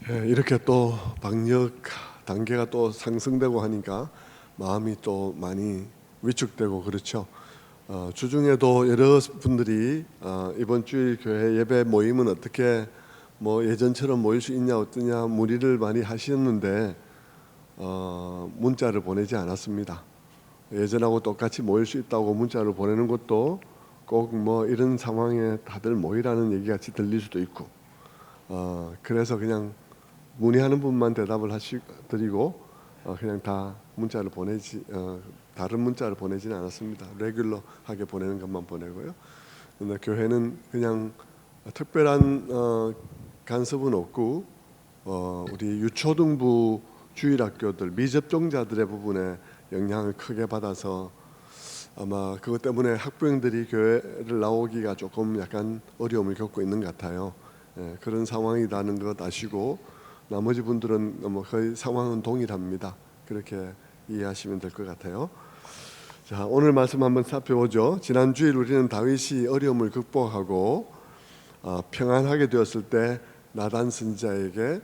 이렇게 또 방역 단계가 또 상승되고 하니까 마음이 또 많이 위축되고 그렇죠. 주중에도 여러 분들이 이번 주일 교회 예배 모임은 어떻게 뭐 예전처럼 모일 수 있냐 어떠냐 문의를 많이 하셨는데 문자를 보내지 않았습니다. 예전하고 똑같이 모일 수 있다고 문자를 보내는 것도 꼭 뭐 이런 상황에 다들 모이라는 얘기 같이 들릴 수도 있고, 그래서 그냥 문의하는 분만 대답을 드리고 그냥 다 문자를 보내지 다른 문자를 보내지는 않았습니다. 레귤러하게 보내는 것만 보내고요. 근데 교회는 그냥 특별한 간섭은 없고 우리 유초등부 주일학교들 미접종자들의 부분에 영향을 크게 받아서 아마 그것 때문에 학부형들이 교회를 나오기가 조금 약간 어려움을 겪고 있는 것 같아요. 그런 상황이라는 것 아시고 나머지 분들은 뭐 거의 상황은 동일합니다. 그렇게 이해하시면 될 것 같아요. 자, 오늘 말씀 한번 살펴보죠. 지난 주일 우리는 다윗이 어려움을 극복하고 평안하게 되었을 때 나단 선지자에게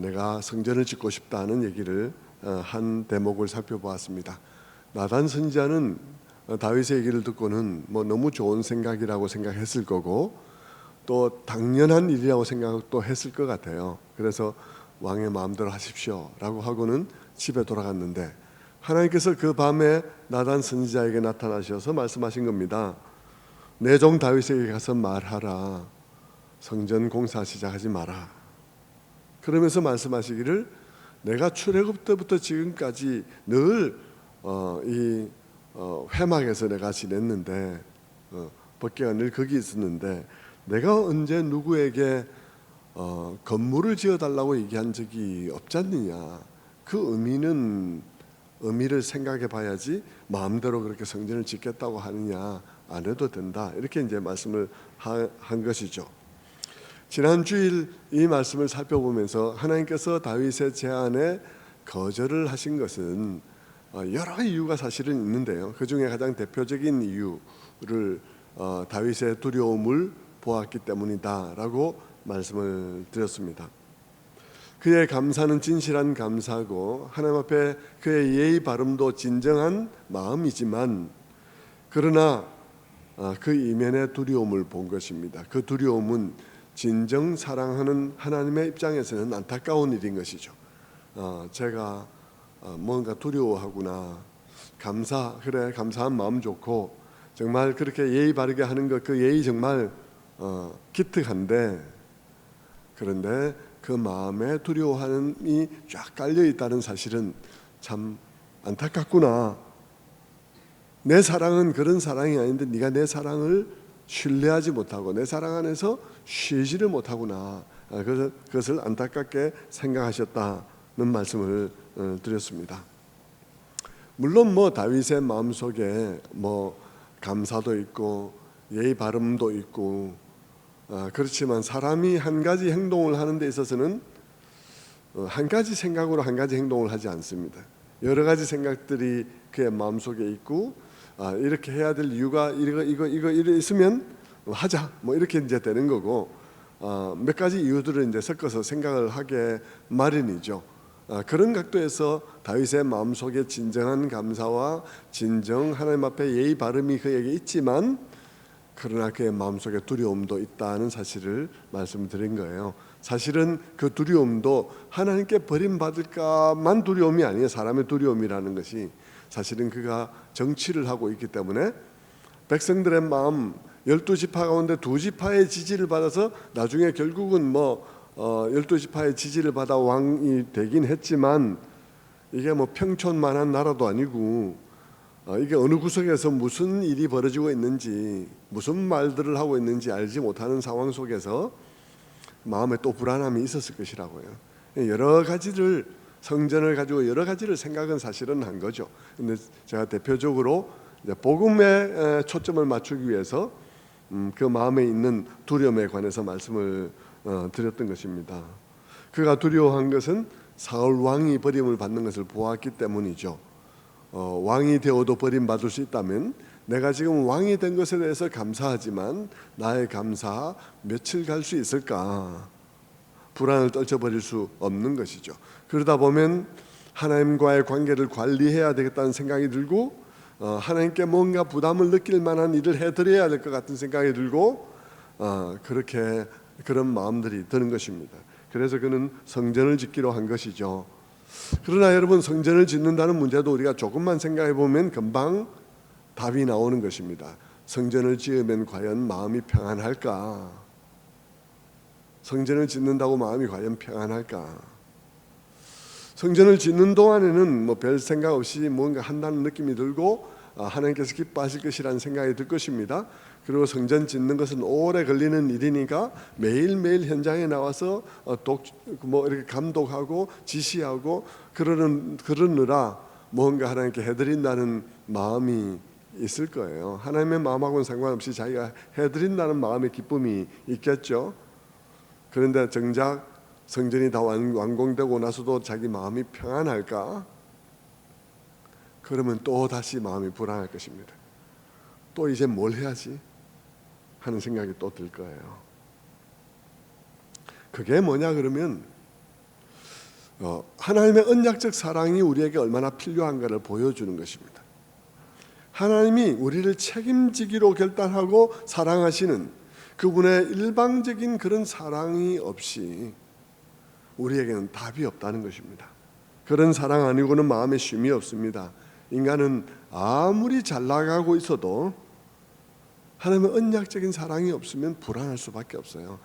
내가 성전을 짓고 싶다는 얘기를 한 대목을 살펴보았습니다. 나단 선지자는 다윗의 얘기를 듣고는 뭐 너무 좋은 생각이라고 생각했을 거고 또 당연한 일이라고 생각도 했을 것 같아요. 그래서 왕의 마음대로 하십시오 라고 하고는 집에 돌아갔는데 하나님께서 그 밤에 나단 선지자에게 나타나셔서 말씀하신 겁니다. 내 종 다윗에게 가서 말하라. 성전 공사 시작하지 마라. 그러면서 말씀하시기를 내가 출애굽 때부터 지금까지 늘 회막에서 내가 지냈는데 법궤가 늘 거기 있었는데 내가 언제 누구에게 건물을 지어달라고 얘기한 적이 없지 않느냐. 그 의미를 생각해 봐야지 마음대로 그렇게 성전을 짓겠다고 하느냐. 안 해도 된다. 이렇게 이제 말씀을 한 것이죠. 지난 주일 이 말씀을 살펴보면서 하나님께서 다윗의 제안에 거절을 하신 것은 여러 이유가 사실은 있는데요. 그 중에 가장 대표적인 이유를 다윗의 두려움을 보았기 때문이다라고 말씀을 드렸습니다. 그의 감사는 진실한 감사고 하나님 앞에 그의 예의 바름도 진정한 마음이지만 그러나 그 이면의 두려움을 본 것입니다. 그 두려움은 진정 사랑하는 하나님의 입장에서는 안타까운 일인 것이죠. 제가 뭔가 두려워하구나. 감사한 마음 좋고 정말 그렇게 예의 바르게 하는 것, 그 예의 정말 기특한데 그런데 그 마음에 두려워함이 쫙 깔려 있다는 사실은 참 안타깝구나. 내 사랑은 그런 사랑이 아닌데 네가 내 사랑을 신뢰하지 못하고 내 사랑 안에서 쉬지를 못하구나. 그것을 안타깝게 생각하셨다는 말씀을 드렸습니다. 물론 뭐 다윗의 마음속에 뭐 감사도 있고 예의 바름도 있고 그렇지만 사람이 한 가지 행동을 하는 데 있어서는 한 가지 생각으로 한 가지 행동을 하지 않습니다. 여러 가지 생각들이 그의 마음속에 있고 이렇게 해야 될 이유가 이거 있으면 하자 뭐 이렇게 이제 되는 거고 몇 가지 이유들을 이제 섞어서 생각을 하게 마련이죠. 그런 각도에서 다윗의 마음속에 진정한 감사와 진정 하나님 앞에 예의 바름이 그에게 있지만 그러나 그의 마음속에 두려움도 있다는 사실을 말씀드린 거예요. 사실은 그 두려움도 하나님께 버림받을까만 두려움이 아니에요. 사람의 두려움이라는 것이 사실은 그가 정치를 하고 있기 때문에 백성들의 마음 12지파 가운데 2지파의 지지를 받아서 나중에 결국은 12지파의 지지를 받아 왕이 되긴 했지만 이게 뭐 평촌만한 나라도 아니고 이게 어느 구석에서 무슨 일이 벌어지고 있는지 무슨 말들을 하고 있는지 알지 못하는 상황 속에서 마음에 또 불안함이 있었을 것이라고요. 여러 가지를 성전을 가지고 여러 가지를 생각은 사실은 한 거죠. 근데 제가 대표적으로 이제 복음에 초점을 맞추기 위해서 그 마음에 있는 두려움에 관해서 말씀을 드렸던 것입니다. 그가 두려워한 것은 사울 왕이 버림을 받는 것을 보았기 때문이죠. 왕이 되어도 버림받을 수 있다면 내가 지금 왕이 된 것에 대해서 감사하지만 나의 감사 며칠 갈 수 있을까? 불안을 떨쳐버릴 수 없는 것이죠. 그러다 보면 하나님과의 관계를 관리해야 되겠다는 생각이 들고 하나님께 뭔가 부담을 느낄 만한 일을 해드려야 될 것 같은 생각이 들고 그렇게 그런 마음들이 드는 것입니다. 그래서 그는 성전을 짓기로 한 것이죠. 그러나 여러분, 성전을 짓는다는 문제도 우리가 조금만 생각해 보면 금방 답이 나오는 것입니다. 성전을 지으면 과연 마음이 평안할까? 성전을 짓는다고 마음이 과연 평안할까? 성전을 짓는 동안에는 뭐 별 생각 없이 뭔가 한다는 느낌이 들고 하나님께서 기뻐하실 것이라는 생각이 들 것입니다. 그리고 성전 짓는 것은 오래 걸리는 일이니까 매일매일 현장에 나와서 이렇게 감독하고 지시하고 그러느라 뭔가 하나님께 해드린다는 마음이 있을 거예요. 하나님의 마음하고는 상관없이 자기가 해드린다는 마음의 기쁨이 있겠죠. 그런데 정작 성전이 다 완공되고 나서도 자기 마음이 평안할까? 그러면 또 다시 마음이 불안할 것입니다. 또 이제 뭘 해야지? 하는 생각이 또 들 거예요. 그게 뭐냐 그러면 하나님의 언약적 사랑이 우리에게 얼마나 필요한가를 보여주는 것입니다. 하나님이 우리를 책임지기로 결단하고 사랑하시는 그분의 일방적인 그런 사랑이 없이 우리에게는 답이 없다는 것입니다. 그런 사랑 아니고는 마음에 쉼이 없습니다. 인간은 아무리 잘 나가고 있어도 하나님의 언약적인 사랑이 없으면 불안할 수밖에 없어요.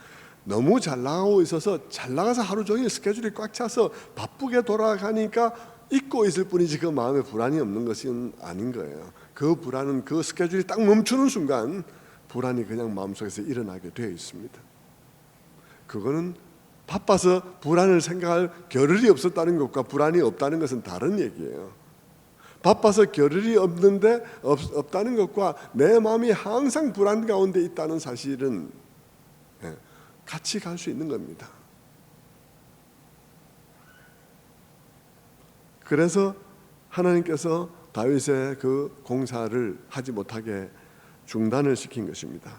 너무 잘 나가고 있어서 잘 나가서 하루 종일 스케줄이 꽉 차서 바쁘게 돌아가니까 잊고 있을 뿐이지 그 마음에 불안이 없는 것은 아닌 거예요. 그 불안은 그 스케줄이 딱 멈추는 순간 불안이 그냥 마음속에서 일어나게 되어 있습니다. 그거는 바빠서 불안을 생각할 겨를이 없었다는 것과 불안이 없다는 것은 다른 얘기예요. 바빠서 겨를이 없다는 것과 내 마음이 항상 불안 가운데 있다는 사실은 같이 갈 수 있는 겁니다. 그래서 하나님께서 다윗의 그 공사를 하지 못하게 중단을 시킨 것입니다.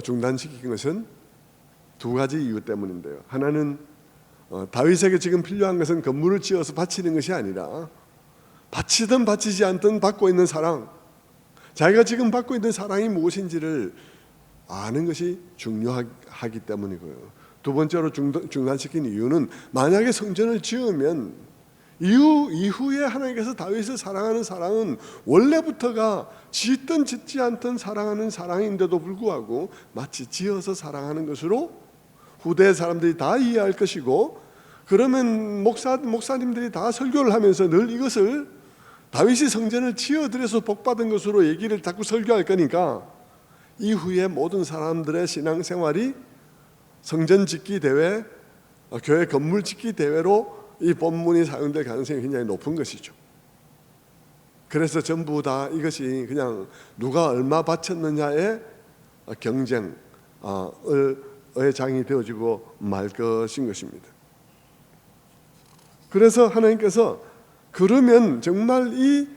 중단시킨 것은 두 가지 이유 때문인데요. 하나는 다윗에게 지금 필요한 것은 건물을 지어서 바치는 것이 아니라 바치든 바치지 않든 받고 있는 사랑, 자기가 지금 받고 있는 사랑이 무엇인지를 아는 것이 중요하기 때문이고요. 두 번째로 중단시킨 이유는 만약에 성전을 지으면 이후에 하나님께서 다윗을 사랑하는 사랑은 원래부터가 짓든 짓지 않든 사랑하는 사랑인데도 불구하고 마치 지어서 사랑하는 것으로 후대 사람들이 다 이해할 것이고, 그러면 목사님들이 다 설교를 하면서 늘 이것을 다윗이 성전을 지어드려서 복받은 것으로 얘기를 자꾸 설교할 거니까 이후에 모든 사람들의 신앙생활이 성전 짓기 대회, 교회 건물 짓기 대회로 이 본문이 사용될 가능성이 굉장히 높은 것이죠. 그래서 전부 다 이것이 그냥 누가 얼마 바쳤느냐의 경쟁의 장이 되어지고 말 것인 것입니다. 그래서 하나님께서 그러면 정말 이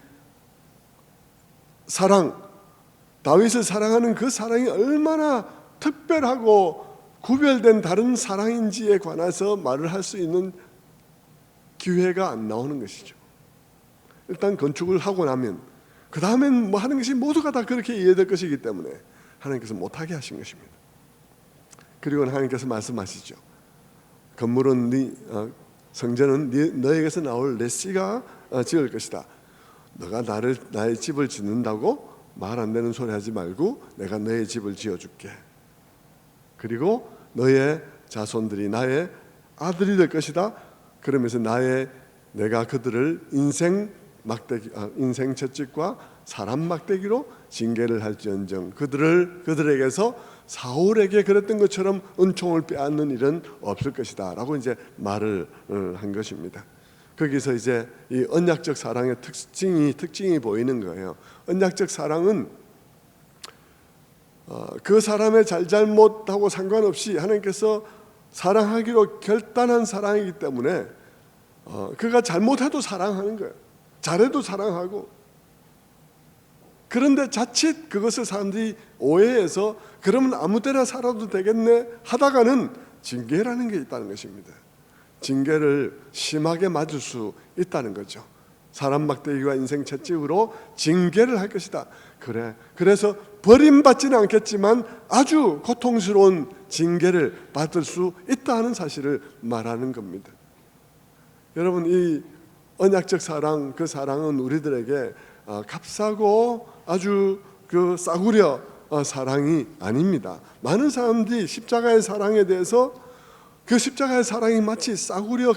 사랑, 다윗을 사랑하는 그 사랑이 얼마나 특별하고 구별된 다른 사랑인지에 관해서 말을 할 수 있는 기회가 안 나오는 것이죠. 일단 건축을 하고 나면 그 다음엔 뭐 하는 것이 모두가 다 그렇게 이해될 것이기 때문에 하나님께서 못하게 하신 것입니다. 그리고 하나님께서 말씀하시죠. 건물은 성전은 너에게서 나올 내 씨가 지을 것이다. 너가 나의 집을 짓는다고 말 안 되는 소리 하지 말고 내가 너의 집을 지어줄게. 그리고 너의 자손들이 나의 아들이 될 것이다. 그러면서 내가 그들을 인생 채찍과 사람 막대기로 징계를 할지언정 그들에게서 사울에게 그랬던 것처럼 은총을 빼앗는 일은 없을 것이다 라고 이제 말을 한 것입니다. 거기서 이제 이 언약적 사랑의 특징이 보이는 거예요. 언약적 사랑은 그 사람의 잘잘못하고 상관없이 하나님께서 사랑하기로 결단한 사랑이기 때문에 그가 잘못해도 사랑하는 거예요. 잘해도 사랑하고. 그런데 자칫 그것을 사람들이 오해해서 그러면 아무 때나 살아도 되겠네 하다가는 징계라는 게 있다는 것입니다. 징계를 심하게 맞을 수 있다는 거죠. 사람 막대기와 인생 채찍으로 징계를 할 것이다. 그래서 버림받지는 않겠지만 아주 고통스러운 징계를 받을 수 있다는 사실을 말하는 겁니다. 여러분, 이 언약적 사랑, 그 사랑은 우리들에게 값싸고 아주 그 싸구려 사랑이 아닙니다. 많은 사람들이 십자가의 사랑에 대해서 그 십자가의 사랑이 마치 싸구려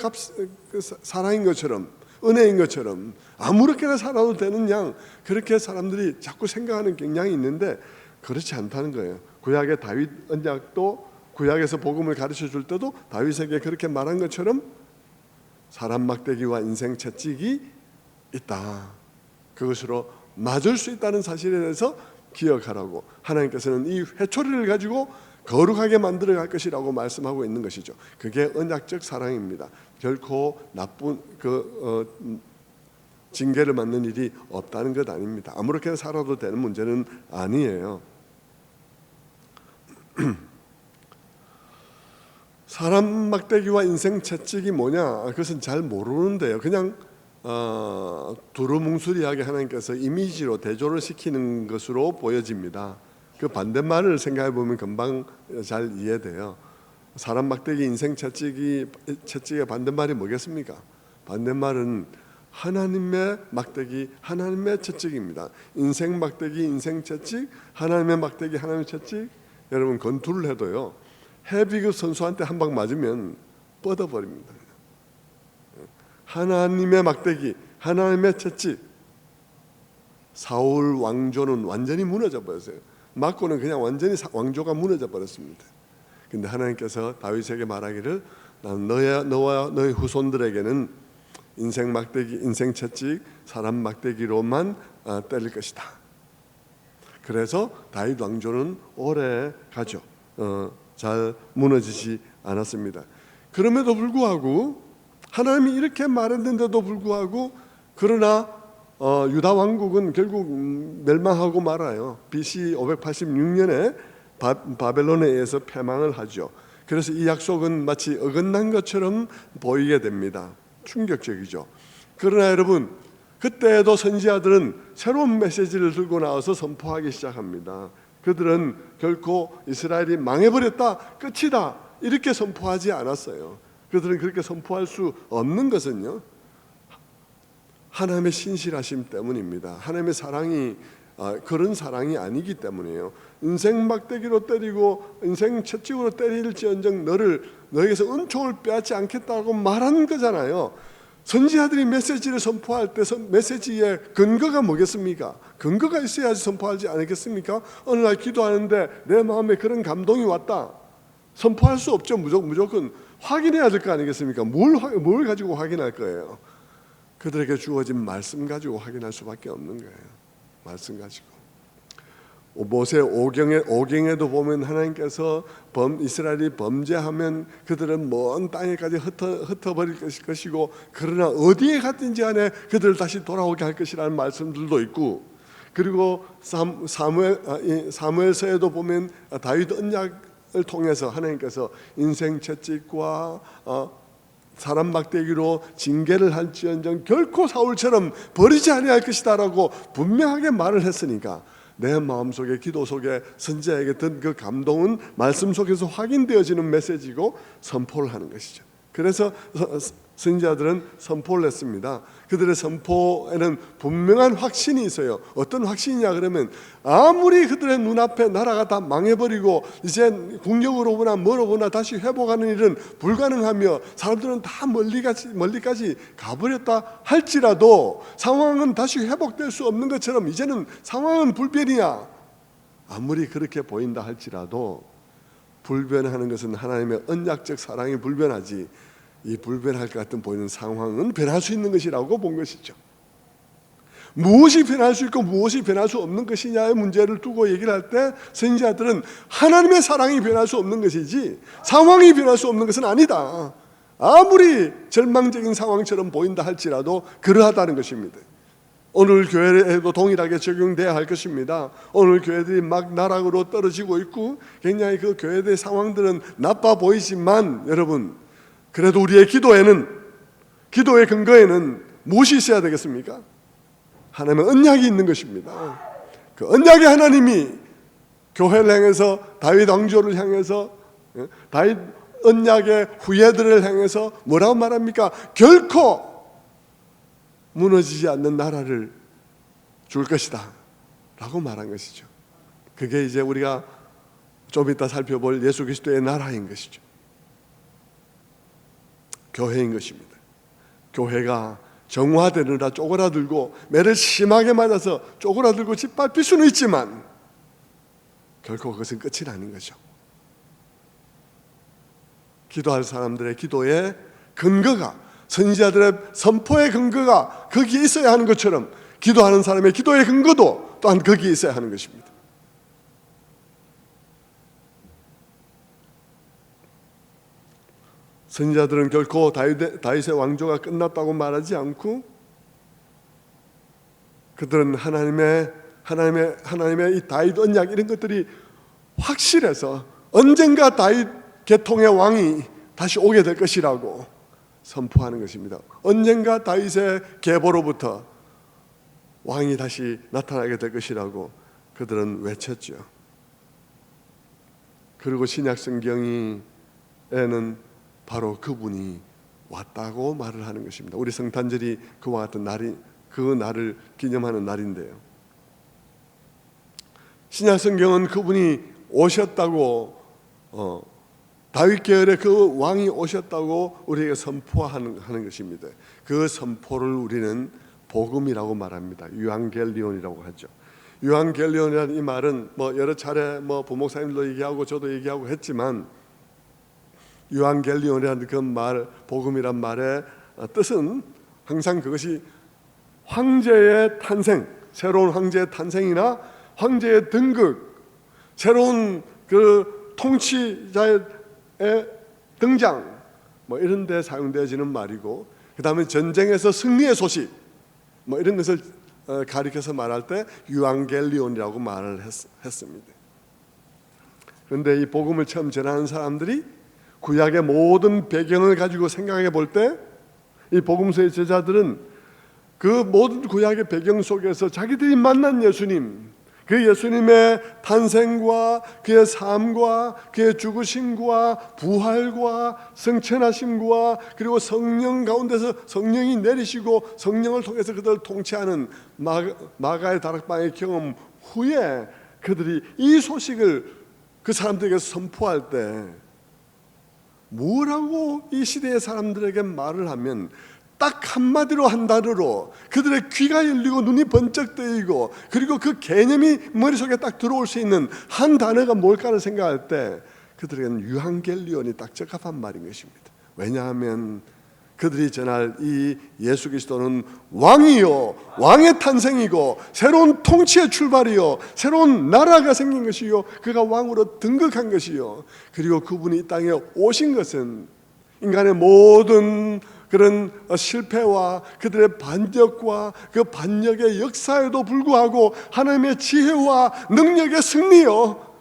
사랑인 것처럼, 은혜인 것처럼 아무렇게나 살아도 되는 양, 그렇게 사람들이 자꾸 생각하는 경향이 있는데 그렇지 않다는 거예요. 구약의 다윗 언약도, 구약에서 복음을 가르쳐 줄 때도 다윗에게 그렇게 말한 것처럼 사람 막대기와 인생 채찍이 있다. 그것으로 맞을 수 있다는 사실에 대해서 기억하라고 하나님께서는 이 회초리를 가지고 거룩하게 만들어 갈 것이라고 말씀하고 있는 것이죠. 그게 언약적 사랑입니다. 결코 나쁜 징계를 받는 일이 없다는 것 아닙니다. 아무렇게나 살아도 되는 문제는 아니에요. 사람 막대기와 인생 채찍이 뭐냐? 그것은 잘 모르는데요. 그냥 두루뭉술하게 하나님께서 이미지로 대조를 시키는 것으로 보여집니다. 그 반대말을 생각해 보면 금방 잘 이해돼요. 사람 막대기, 인생 채찍의 반대말이 뭐겠습니까? 반대말은 하나님의 막대기, 하나님의 채찍입니다. 인생 막대기, 인생 채찍, 하나님의 막대기, 하나님의 채찍. 여러분, 권투를 해도요, 헤비급 선수한테 한 방 맞으면 뻗어버립니다. 하나님의 막대기, 하나님의 채찍. 사울 왕조는 완전히 무너져 버렸어요. 맞고는 그냥 완전히 왕조가 무너져 버렸습니다. 근데 하나님께서 다윗에게 말하기를, 난 너와 너의 후손들에게는 인생 막대기, 인생 채찍, 사람 막대기로만 때릴 것이다. 그래서 다윗 왕조는 오래 가죠. 잘 무너지지 않았습니다. 그럼에도 불구하고 하나님이 이렇게 말했는데도 불구하고, 그러나 유다 왕국은 결국 멸망하고 말아요. BC 586년에 바벨론에 의해서 패망을 하죠. 그래서 이 약속은 마치 어긋난 것처럼 보이게 됩니다. 충격적이죠. 그러나 여러분, 그때에도 선지자들은 새로운 메시지를 들고 나와서 선포하기 시작합니다. 그들은 결코 이스라엘이 망해버렸다, 끝이다, 이렇게 선포하지 않았어요. 그들은 그렇게 선포할 수 없는 것은요, 하나님의 신실하심 때문입니다. 하나님의 사랑이 그런 사랑이 아니기 때문이에요. 인생 막대기로 때리고 인생 채찍으로 때릴지언정 너에게서 은총을 빼앗지 않겠다고 말한 거잖아요. 선지자들이 메시지를 선포할 때 메시지의 근거가 뭐겠습니까? 근거가 있어야지 선포하지 않겠습니까? 어느 날 기도하는데 내 마음에 그런 감동이 왔다, 선포할 수 없죠. 무조건 확인해야 될 거 아니겠습니까? 뭘 가지고 확인할 거예요? 그들에게 주어진 말씀 가지고 확인할 수밖에 없는 거예요. 말씀 가지고. 모세 오경에도 보면 하나님께서 이스라엘이 범죄하면 그들은 먼 땅에까지 흩어버릴 것이고, 그러나 어디에 갔든지 간에 그들을 다시 돌아오게 할 것이라는 말씀들도 있고, 그리고 사무엘서에도 보면 다윗 언약을 통해서 하나님께서 인생 채찍과 사람 막대기로 징계를 할지언정 결코 사울처럼 버리지 아니할 것이다라고 분명하게 말을 했으니까, 내 마음속에, 기도 속에 선지자에게 든 그 감동은 말씀 속에서 확인되어지는 메시지고 선포를 하는 것이죠. 그래서 선지자들은 선포를 했습니다. 그들의 선포에는 분명한 확신이 있어요. 어떤 확신이냐 그러면, 아무리 그들의 눈앞에 나라가 다 망해버리고 이제 국력으로 보나 뭐로 보나 다시 회복하는 일은 불가능하며 사람들은 다 멀리까지 가버렸다 할지라도, 상황은 다시 회복될 수 없는 것처럼 이제는 상황은 불변이야, 아무리 그렇게 보인다 할지라도 불변하는 것은 하나님의 언약적 사랑이 불변하지, 이 불변할 것 같은 보이는 상황은 변할 수 있는 것이라고 본 것이죠. 무엇이 변할 수 있고 무엇이 변할 수 없는 것이냐의 문제를 두고 얘기를 할 때 선지자들은 하나님의 사랑이 변할 수 없는 것이지 상황이 변할 수 없는 것은 아니다, 아무리 절망적인 상황처럼 보인다 할지라도 그러하다는 것입니다. 오늘 교회에도 동일하게 적용돼야 할 것입니다. 오늘 교회들이 막 나락으로 떨어지고 있고 굉장히 그 교회들의 상황들은 나빠 보이지만 여러분, 그래도 우리의 기도의 근거에는 무엇이 있어야 되겠습니까? 하나님의 언약이 있는 것입니다. 그 언약의 하나님이 교회를 향해서, 다윗 왕조를 향해서, 다윗 언약의 후예들을 향해서 뭐라고 말합니까? 결코 무너지지 않는 나라를 줄 것이다 라고 말한 것이죠. 그게 이제 우리가 좀 이따 살펴볼 예수 그리스도의 나라인 것이죠. 교회인 것입니다. 교회가 정화되느라 쪼그라들고 매를 심하게 맞아서 쪼그라들고 짓밟힐 수는 있지만 결코 그것은 끝이 아닌 거죠. 기도할 사람들의 기도의 근거가, 선지자들의 선포의 근거가 거기에 있어야 하는 것처럼 기도하는 사람의 기도의 근거도 또한 거기에 있어야 하는 것입니다. 선지자들은 결코 다윗의 왕조가 끝났다고 말하지 않고 그들은 하나님의 이 다윗 언약 이런 것들이 확실해서 언젠가 다윗 계통의 왕이 다시 오게 될 것이라고 선포하는 것입니다. 언젠가 다윗의 계보로부터 왕이 다시 나타나게 될 것이라고 그들은 외쳤죠. 그리고 신약 성경에는 바로 그분이 왔다고 말을 하는 것입니다. 우리 성탄절이 그와 같은 날이, 그 날을 기념하는 날인데요. 신약 성경은 그분이 오셨다고, 다윗 계열의 그 왕이 오셨다고 우리에게 선포하는 것입니다. 그 선포를 우리는 복음이라고 말합니다. 유앙겔리온이라고 하죠. 유앙겔리온이라는 이 말은 여러 차례 부목사님도 얘기하고 저도 얘기하고 했지만, 유앙겔리온이라는 그 말, 복음이란 말의 뜻은 항상 그것이 황제의 탄생, 새로운 황제의 탄생이나 황제의 등극, 새로운 그 통치자의 등장 이런 데 사용되어지는 말이고, 그 다음에 전쟁에서 승리의 소식 이런 것을 가리켜서 말할 때 유앙겔리온이라고 말을 했습니다. 그런데 이 복음을 처음 전하는 사람들이 구약의 모든 배경을 가지고 생각해 볼 때 이 복음서의 제자들은 그 모든 구약의 배경 속에서 자기들이 만난 예수님, 그 예수님의 탄생과 그의 삶과 그의 죽으심과 부활과 성천하심과 그리고 성령 가운데서 성령이 내리시고 성령을 통해서 그들을 통치하는 마가의 다락방의 경험 후에 그들이 이 소식을 그 사람들에게 선포할 때 뭐라고 이 시대의 사람들에게 말을 하면 딱 한마디로 한 단어로 그들의 귀가 열리고 눈이 번쩍 뜨이고 그리고 그 개념이 머릿속에 딱 들어올 수 있는 한 단어가 뭘까를 생각할 때 그들에게는 유앙겔리온이 딱 적합한 말인 것입니다. 왜냐하면 그들이 전할 이 예수 그리스도는 왕이요, 왕의 탄생이고 새로운 통치의 출발이요, 새로운 나라가 생긴 것이요, 그가 왕으로 등극한 것이요, 그리고 그분이 이 땅에 오신 것은 인간의 모든 그런 실패와 그들의 반역과 그 반역의 역사에도 불구하고 하나님의 지혜와 능력의 승리요,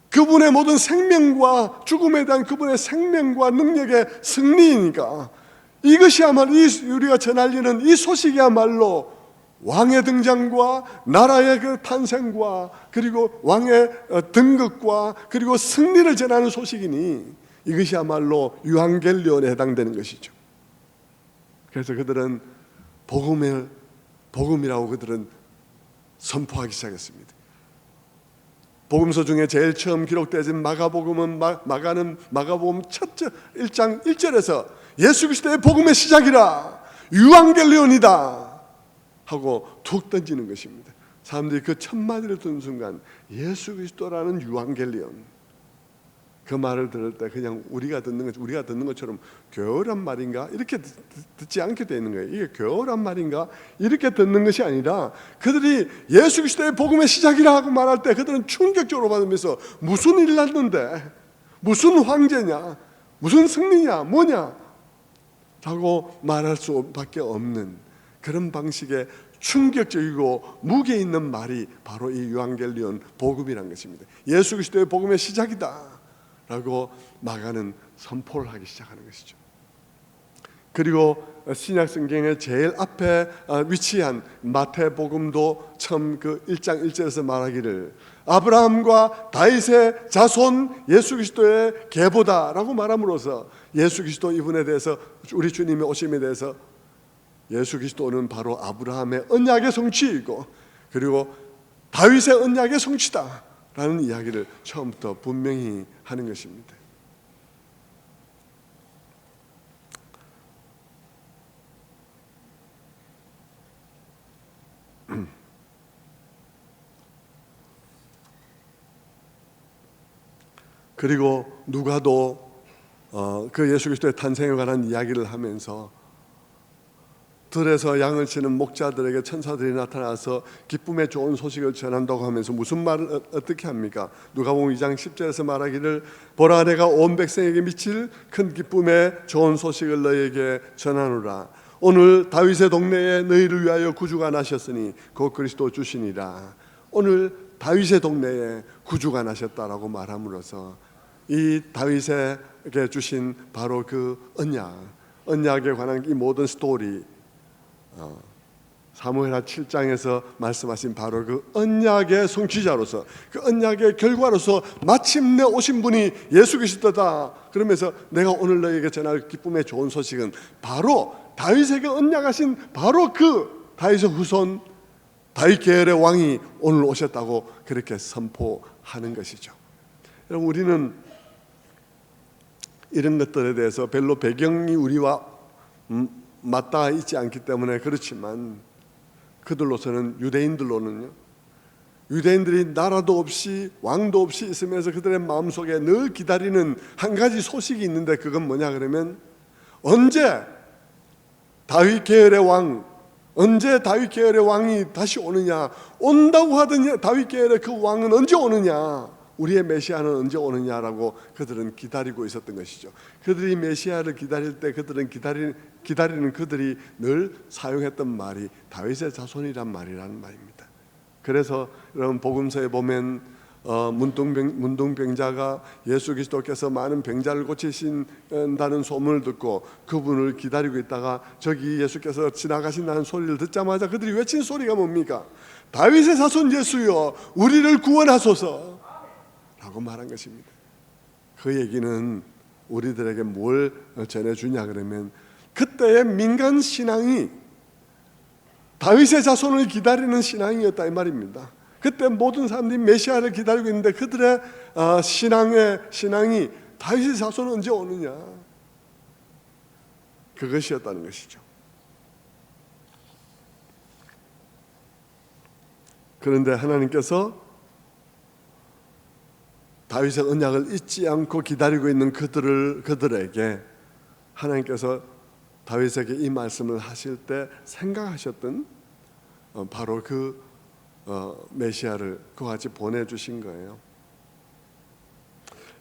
그분의 모든 생명과 죽음에 대한 그분의 생명과 능력의 승리이니까 이것이야말로 우리가 전하려는 이 소식이야말로 왕의 등장과 나라의 그 탄생과 그리고 왕의 등극과 그리고 승리를 전하는 소식이니 이것이야말로 유앙겔리온에 해당되는 것이죠. 그래서 그들은 복음이라고 그들은 선포하기 시작했습니다. 복음서 중에 제일 처음 기록되어진 마가복음은 마가복음 첫 1장 1절에서 예수 그리스도의 복음의 시작이라 유앙겔리온이다 하고 툭 던지는 것입니다. 사람들이 그 첫 마디를 듣는 순간 예수 그리스도라는 유앙겔리온, 그 말을 들을 때 그냥 우리가 듣는 것처럼 교활한 말인가 이렇게 듣지 않게 되어 있는 거예요. 이게 교활한 말인가 이렇게 듣는 것이 아니라 그들이 예수 그리스도의 복음의 시작이라 하고 말할 때 그들은 충격적으로 받으면서 무슨 일 났는데, 무슨 황제냐, 무슨 승리냐, 뭐냐 라고 말할 수밖에 없는 그런 방식의 충격적이고 무게 있는 말이 바로 이 유앙겔리온 복음이란 것입니다. 예수 그리스도의 복음의 시작이다 라고 마가는 선포를 하기 시작하는 것이죠. 그리고 신약 성경의 제일 앞에 위치한 마태복음도 처음 그 1장 1절에서 말하기를 아브라함과 다윗의 자손 예수 그리스도의 계보다라고 말함으로써 예수 그리스도 이분에 대해서, 우리 주님의 오심에 대해서 예수 그리스도는 바로 아브라함의 언약의 성취이고 그리고 다윗의 언약의 성취다라는 이야기를 처음부터 분명히 하는 것입니다. 그리고 누가도 그 예수 그리스도의 탄생에 관한 이야기를 하면서 들에서 양을 치는 목자들에게 천사들이 나타나서 기쁨의 좋은 소식을 전한다고 하면서 무슨 말을 어떻게 합니까? 누가복음 2장 10절에서 말하기를 보라 내가 온 백성에게 미칠 큰 기쁨의 좋은 소식을 너희에게 전하노라. 오늘 다윗의 동네에 너희를 위하여 구주가 나셨으니 곧 그리스도 주시니라. 오늘 다윗의 동네에 구주가 나셨다라고 말함으로써 이 다윗에게 주신 바로 그 언약에 관한 이 모든 스토리, 사무엘하 7장에서 말씀하신 바로 그 언약의 성취자로서, 그 언약의 결과로서 마침내 오신 분이 예수 그리스도다. 그러면서 내가 오늘 너희에게 전할 기쁨의 좋은 소식은 바로 다윗에게 언약하신 바로 그 다윗의 후손, 다윗 계열의 왕이 오늘 오셨다고 그렇게 선포하는 것이죠. 여러분, 우리는 이런 것들에 대해서 별로 배경이 우리와 맞닿아 있지 않기 때문에 그렇지만, 그들로서는, 유대인들이 나라도 없이 왕도 없이 있으면서 그들의 마음속에 늘 기다리는 한 가지 소식이 있는데, 그건 뭐냐 그러면 언제 다윗 계열의 왕이 다시 오느냐, 온다고 하더니 다윗 계열의 그 왕은 언제 오느냐, 우리의 메시아는 언제 오느냐라고 그들은 기다리고 있었던 것이죠. 그들이 메시아를 기다릴 때 그들은 기다리는 그들이 늘 사용했던 말이 다윗의 자손이란 말이라는 말입니다. 그래서 여러분, 복음서에 보면 문둥병자가 예수 그리스도께서 많은 병자를 고치신다는 소문을 듣고 그분을 기다리고 있다가 저기 예수께서 지나가신다는 소리를 듣자마자 그들이 외친 소리가 뭡니까? 다윗의 자손 예수여, 우리를 구원하소서 라고 말한 것입니다. 그 얘기는 우리들에게 뭘 전해주냐 그러면, 그때의 민간 신앙이 다윗의 자손을 기다리는 신앙이었다 이 말입니다. 그때 모든 사람들이 메시아를 기다리고 있는데 그들의 신앙이 다윗의 자손은 언제 오느냐, 그것이었다는 것이죠. 그런데 하나님께서 다윗의 언약을 잊지 않고 기다리고 있는 그들에게 하나님께서 다윗에게 이 말씀을 하실 때 생각하셨던 바로 그 메시아를 그와 같이 보내주신 거예요.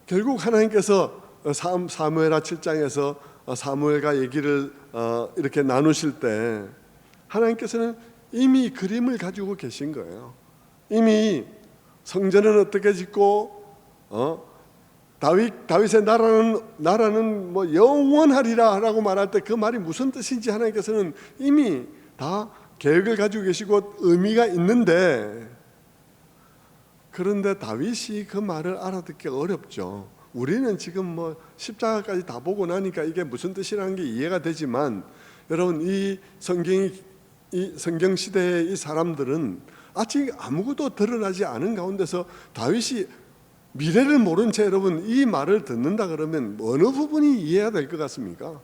결국 하나님께서 사무엘하 7장에서 사무엘과 얘기를 이렇게 나누실 때 하나님께서는 이미 그림을 가지고 계신 거예요. 이미 성전은 어떻게 짓고 다윗의 나라는 뭐 영원하리라라고 말할 때 그 말이 무슨 뜻인지 하나님께서는 이미 다 계획을 가지고 계시고 의미가 있는데, 그런데 다윗이 그 말을 알아듣기가 어렵죠. 우리는 지금 뭐 십자가까지 다 보고 나니까 이게 무슨 뜻이라는 게 이해가 되지만, 여러분, 이 성경 시대의 이 사람들은 아직 아무것도 드러나지 않은 가운데서 다윗이 미래를 모른 채 여러분 이 말을 듣는다 그러면 어느 부분이 이해가 될 것 같습니까?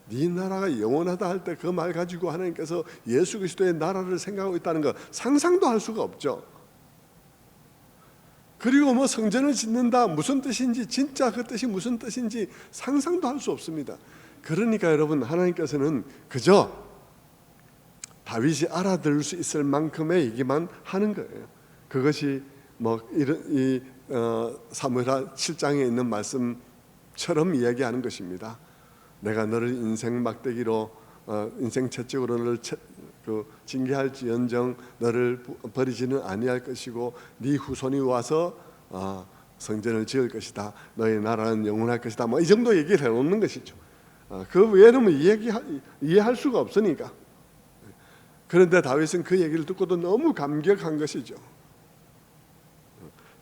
네 나라가 영원하다 할 때 그 말 가지고 하나님께서 예수 그리스도의 나라를 생각하고 있다는 거 상상도 할 수가 없죠. 그리고 뭐 성전을 짓는다, 무슨 뜻인지, 진짜 그 뜻이 무슨 뜻인지 상상도 할 수 없습니다. 그러니까 여러분, 하나님께서는 그저 다윗이 알아들을 수 있을 만큼의 얘기만 하는 거예요. 그것이 뭐 이 사무엘하 7장에 있는 말씀처럼 이야기하는 것입니다. 내가 너를 인생 막대기로 인생 채찍으로 너를 징계할지언정 너를 버리지는 아니할 것이고 네 후손이 와서 성전을 지을 것이다. 너의 나라는 영원할 것이다. 뭐 이 정도 얘기를 해놓는 것이죠. 그 외에는 뭐 이해할 수가 없으니까. 그런데 다윗은 그 얘기를 듣고도 너무 감격한 것이죠.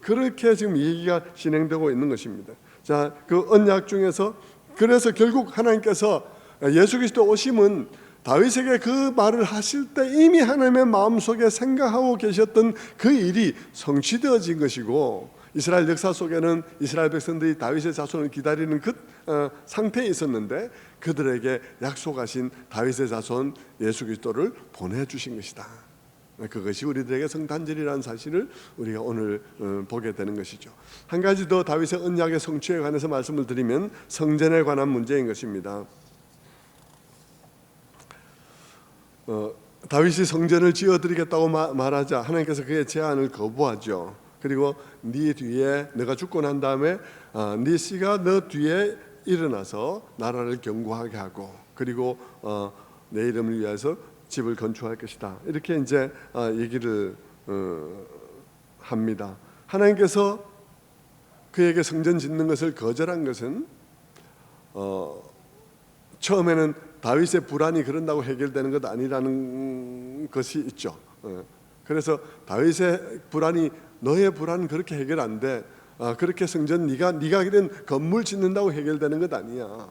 그렇게 지금 얘기가 진행되고 있는 것입니다. 자, 그 언약 중에서 그래서 결국 하나님께서 예수 그리스도 오심은 다윗에게 그 말을 하실 때 이미 하나님의 마음속에 생각하고 계셨던 그 일이 성취되어진 것이고, 이스라엘 역사 속에는 이스라엘 백성들이 다윗의 자손을 기다리는 그 상태에 있었는데 그들에게 약속하신 다윗의 자손 예수 그리스도를 보내주신 것이다. 그것이 우리들에게 성탄절이라는 사실을 우리가 오늘 보게 되는 것이죠. 한 가지 더 다윗의 언약의 성취에 관해서 말씀을 드리면 성전에 관한 문제인 것입니다. 다윗이 성전을 지어드리겠다고 말하자 하나님께서 그의 제안을 거부하죠. 그리고 네 뒤에 내가 죽고 난 다음에 네 씨가 너 뒤에 일어나서 나라를 견고하게 하고 그리고 내 이름을 위해서 집을 건축할 것이다. 이렇게 이제 얘기를 합니다. 하나님께서 그에게 성전 짓는 것을 거절한 것은 처음에는 다윗의 불안이 그런다고 해결되는 것 아니라는 것이 있죠. 그래서 다윗의 불안이 너의 불안은 그렇게 해결 안 돼. 그렇게 성전 네가 이런 건물 짓는다고 해결되는 것 아니야.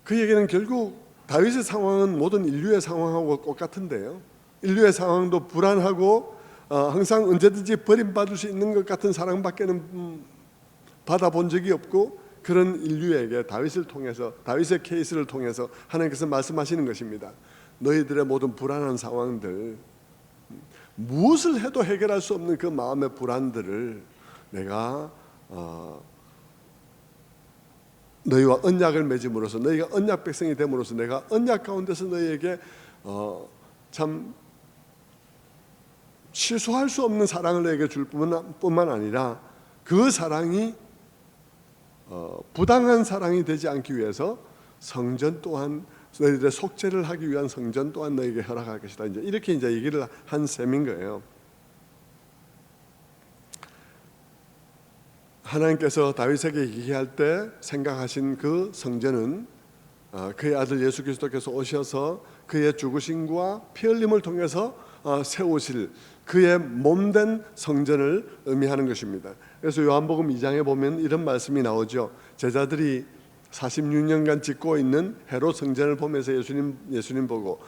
그 얘기는 결국 다윗의 상황은 모든 인류의 상황하고 똑같은데요. 인류의 상황도 불안하고 항상 언제든지 버림받을 수 있는 것 같은 사랑밖에는 받아본 적이 없고 그런 인류에게 다윗을 통해서 다윗의 케이스를 통해서 하나님께서 말씀하시는 것입니다. 너희들의 모든 불안한 상황들 무엇을 해도 해결할 수 없는 그 마음의 불안들을 내가 너희와 언약을 맺음으로써 너희가 언약 백성이 됨으로써 내가 언약 가운데서 너희에게 참 취소할 수 없는 사랑을 너희에게 줄 뿐만 아니라 그 사랑이 부당한 사랑이 되지 않기 위해서 성전 또한 너희들의 속죄를 하기 위한 성전 또한 너희에게 허락할 것이다. 이렇게 얘기를 한 셈인 거예요. 하나님께서 다윗에게 얘기할 때 생각하신 그 성전은 그의 아들 예수 그리스도께서 오셔서 그의 죽으심과 피 흘림을 통해서 세우실 그의 몸된 성전을 의미하는 것입니다. 그래서 요한복음 2장에 보면 이런 말씀이 나오죠. 제자들이 46년간 짓고 있는 헤롯 성전을 보면서 예수님 보고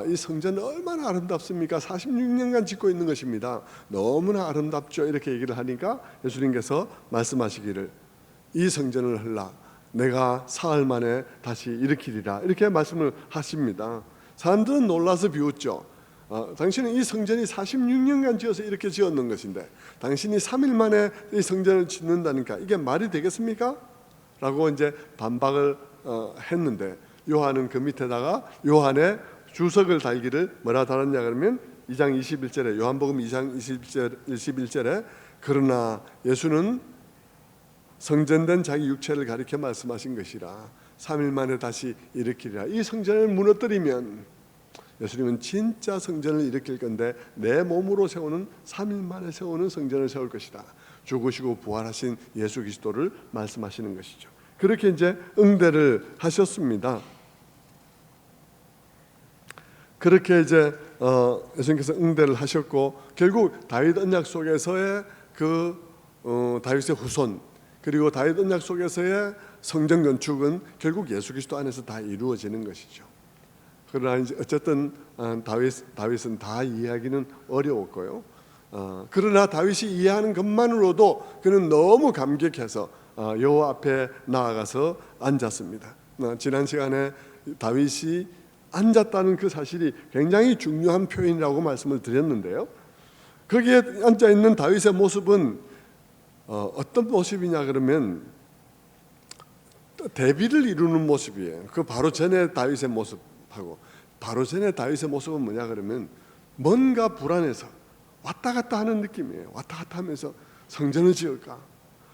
이 성전 얼마나 아름답습니까? 46년간 짓고 있는 것입니다. 너무나 아름답죠. 이렇게 얘기를 하니까 예수님께서 말씀하시기를 이 성전을 헐라 내가 사흘 만에 다시 일으키리라 이렇게 말씀을 하십니다. 사람들은 놀라서 비웃죠. 당신은 이 성전이 46년간 지어서 이렇게 지었는 것인데 당신이 3일 만에 이 성전을 짓는다니까 이게 말이 되겠습니까? 라고 이제 반박을 했는데 요한은 그 밑에다가 요한의 주석을 달기를 뭐라 달았냐 그러면 2장 21절에 요한복음 2장 21절에 그러나 예수는 성전된 자기 육체를 가리켜 말씀하신 것이라 3일 만에 다시 일으키리라. 이 성전을 무너뜨리면 예수님은 진짜 성전을 일으킬 건데 내 몸으로 세우는 3일 만에 세우는 성전을 세울 것이다. 죽으시고 부활하신 예수 그리스도를 말씀하시는 것이죠. 그렇게 이제 응대를 하셨습니다. 그렇게 이제 예수님께서 응대를 하셨고 결국 다윗 언약 속에서의 그 다윗의 후손 그리고 다윗 언약 속에서의 성전 건축은 결국 예수 그리스도 안에서 다 이루어지는 것이죠. 그러나 이제 어쨌든 다윗은 다 이해하기는 어려웠고요. 그러나 다윗이 이해하는 것만으로도 그는 너무 감격해서 여호와 앞에 나아가서 앉았습니다. 지난 시간에 다윗이 앉았다는 그 사실이 굉장히 중요한 표현이라고 말씀을 드렸는데요. 거기에 앉아 있는 다윗의 모습은 어떤 모습이냐 그러면 대비를 이루는 모습이에요. 그 바로 전에 다윗의 모습하고 바로 전에 다윗의 모습은 뭐냐 그러면 뭔가 불안해서 왔다 갔다 하는 느낌이에요. 왔다 갔다 하면서 성전을 지을까?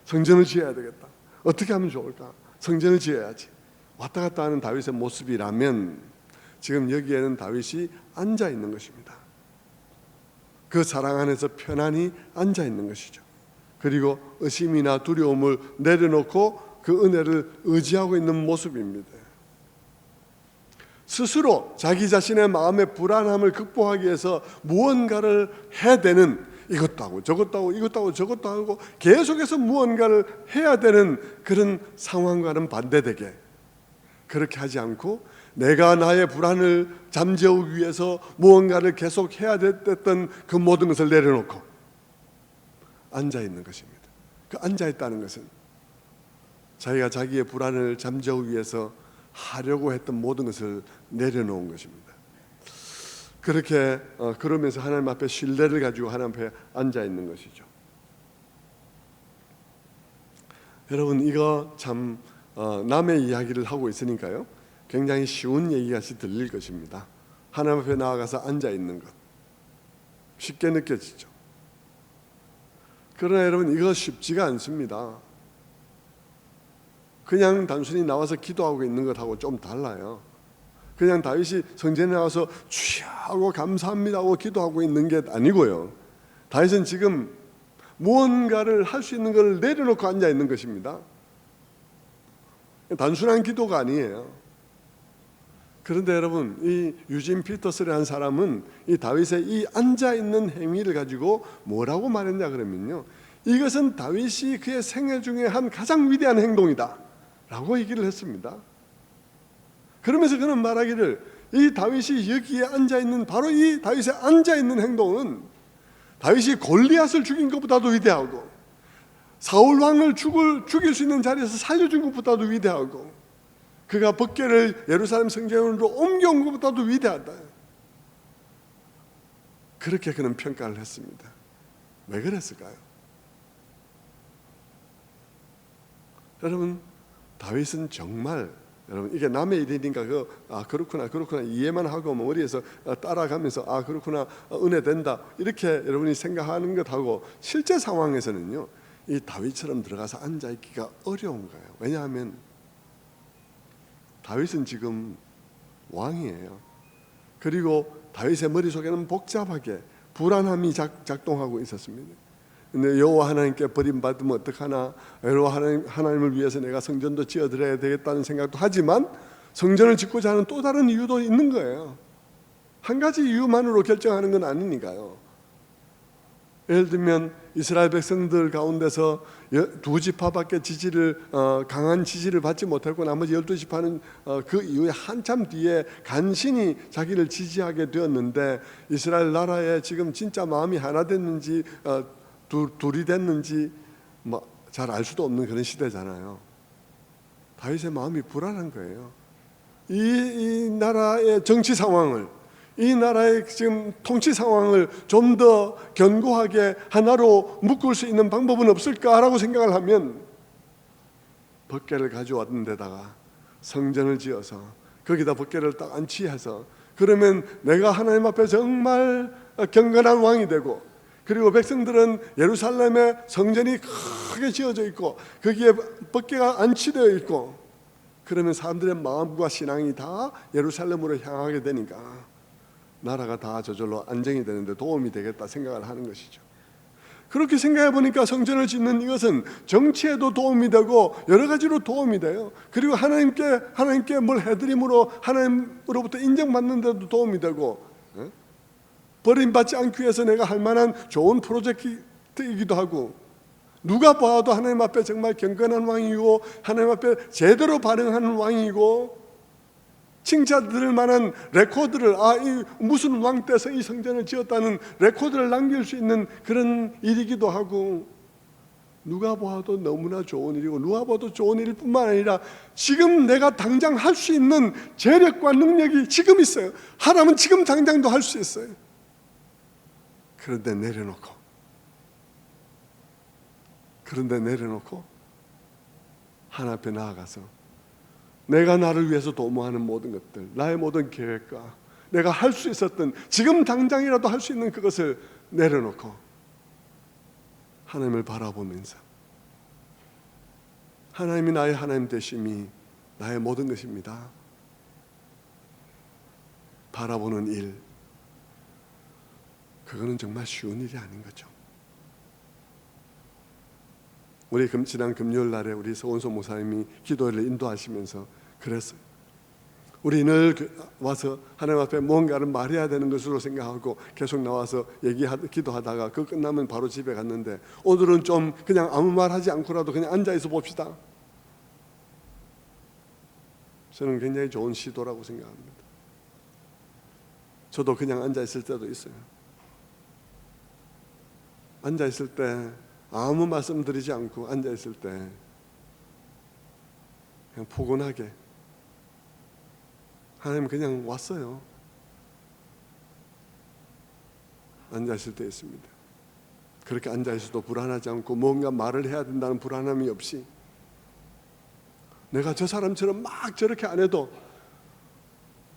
성전을 지어야 되겠다. 어떻게 하면 좋을까? 성전을 지어야지. 왔다 갔다 하는 다윗의 모습이라면 지금 여기에는 다윗이 앉아 있는 것입니다. 그 사랑 안에서 편안히 앉아 있는 것이죠. 그리고 의심이나 두려움을 내려놓고 그 은혜를 의지하고 있는 모습입니다. 스스로 자기 자신의 마음의 불안함을 극복하기 위해서 무언가를 해야 되는, 이것도 하고 저것도 하고 이것도 하고 저것도 하고 계속해서 무언가를 해야 되는 그런 상황과는 반대되게 그렇게 하지 않고 내가 나의 불안을 잠재우기 위해서 무언가를 계속 해야 됐던 그 모든 것을 내려놓고 앉아 있는 것입니다. 그 앉아 있다는 것은 자기가 자기의 불안을 잠재우기 위해서 하려고 했던 모든 것을 내려놓은 것입니다. 그렇게 그러면서 하나님 앞에 신뢰를 가지고 하나님 앞에 앉아 있는 것이죠. 여러분, 이거 참 남의 이야기를 하고 있으니까요, 굉장히 쉬운 얘기같이 들릴 것입니다. 하나님 앞에 나아가서 앉아 있는 것, 쉽게 느껴지죠. 그러나 여러분, 이거 쉽지가 않습니다. 그냥 단순히 나와서 기도하고 있는 것하고 좀 달라요. 그냥 다윗이 성전에 나와서 주야하고 감사합니다 하고 기도하고 있는 게 아니고요, 다윗은 지금 무언가를 할 수 있는 걸 내려놓고 앉아 있는 것입니다. 단순한 기도가 아니에요. 그런데 여러분, 이 유진 피터스라는 사람은 이 다윗의 이 앉아 있는 행위를 가지고 뭐라고 말했냐 그러면요, 이것은 다윗이 그의 생애 중에 한 가장 위대한 행동이다 라고 얘기를 했습니다. 그러면서 그는 말하기를, 이 다윗이 여기에 앉아있는, 바로 이 다윗의 앉아있는 행동은 다윗이 골리앗을 죽인 것보다도 위대하고 사울 왕을 죽일 수 있는 자리에서 살려준 것보다도 위대하고 그가 법궤를 예루살렘 성전으로 옮겨온 것보다도 위대하다, 그렇게 그는 평가를 했습니다. 왜 그랬을까요? 여러분, 다윗은 정말, 여러분, 이게 남의 일이니까 그렇구나 이해만 하고 머리에서 따라가면서 그렇구나 은혜 된다 이렇게 여러분이 생각하는 것하고 실제 상황에서는요, 이 다윗처럼 들어가서 앉아 있기가 어려운 거예요. 왜냐하면 다윗은 지금 왕이에요. 그리고 다윗의 머릿속에는 복잡하게 불안함이 작동하고 있었습니다. 근데 여호와 하나님께 버림받으면 어떡하나, 여호와 하나님을 위해서 내가 성전도 지어드려야 되겠다는 생각도 하지만 성전을 짓고자 하는 또 다른 이유도 있는 거예요. 한 가지 이유만으로 결정하는 건 아니니까요. 예를 들면 이스라엘 백성들 가운데서 두 지파밖에 강한 지지를 받지 못했고 나머지 12지파는 그 이후에 한참 뒤에 간신히 자기를 지지하게 되었는데, 이스라엘 나라에 지금 진짜 마음이 하나 됐는지 둘이 됐는지 잘 알 수도 없는 그런 시대잖아요. 다윗의 마음이 불안한 거예요. 이 나라의 정치 상황을, 이 나라의 지금 통치 상황을 좀 더 견고하게 하나로 묶을 수 있는 방법은 없을까라고 생각을 하면 법궤를 가져왔는 데다가 성전을 지어서 거기다 법궤를 딱 안치해서, 그러면 내가 하나님 앞에 정말 경건한 왕이 되고, 그리고 백성들은 예루살렘에 성전이 크게 지어져 있고 거기에 법궤가 안치되어 있고, 그러면 사람들의 마음과 신앙이 다 예루살렘으로 향하게 되니까 나라가 다 저절로 안정이 되는데 도움이 되겠다 생각을 하는 것이죠. 그렇게 생각해 보니까 성전을 짓는 이것은 정치에도 도움이 되고 여러 가지로 도움이 돼요. 그리고 하나님께 뭘 해드림으로 하나님으로부터 인정받는 데도 도움이 되고, 버림받지 않기 위해서 내가 할 만한 좋은 프로젝트이기도 하고, 누가 봐도 하나님 앞에 정말 경건한 왕이고 하나님 앞에 제대로 반응하는 왕이고 칭찬 들을 만한 레코드를, 이 무슨 왕 때서 이 성전을 지었다는 레코드를 남길 수 있는 그런 일이기도 하고, 누가 봐도 너무나 좋은 일이고, 누가 봐도 좋은 일일 뿐만 아니라 지금 내가 당장 할 수 있는 재력과 능력이 지금 있어요. 하라면 지금 당장도 할 수 있어요. 그런데 내려놓고 하나님 앞에 나아가서 내가 나를 위해서 도모하는 모든 것들, 나의 모든 계획과 내가 할 수 있었던, 지금 당장이라도 할 수 있는 그것을 내려놓고 하나님을 바라보면서, 하나님이 나의 하나님 되심이 나의 모든 것입니다. 바라보는 일, 그거는 정말 쉬운 일이 아닌 거죠. 우리 지난 금요일 날에 우리 서원소 목사님이 기도를 인도하시면서 그랬어요. 우리 늘 와서 하나님 앞에 뭔가를 말해야 되는 것으로 생각하고 계속 나와서 기도하다가 그 끝나면 바로 집에 갔는데, 오늘은 좀 그냥 아무 말 하지 않고라도 그냥 앉아있어 봅시다. 저는 굉장히 좋은 시도라고 생각합니다. 저도 그냥 앉아있을 때도 있어요. 앉아있을 때 아무 말씀 드리지 않고 앉아있을 때 그냥 포근하게 하나님 그냥 왔어요. 앉아있을 때 있습니다. 그렇게 앉아있어도 불안하지 않고 뭔가 말을 해야 된다는 불안함이 없이, 내가 저 사람처럼 막 저렇게 안 해도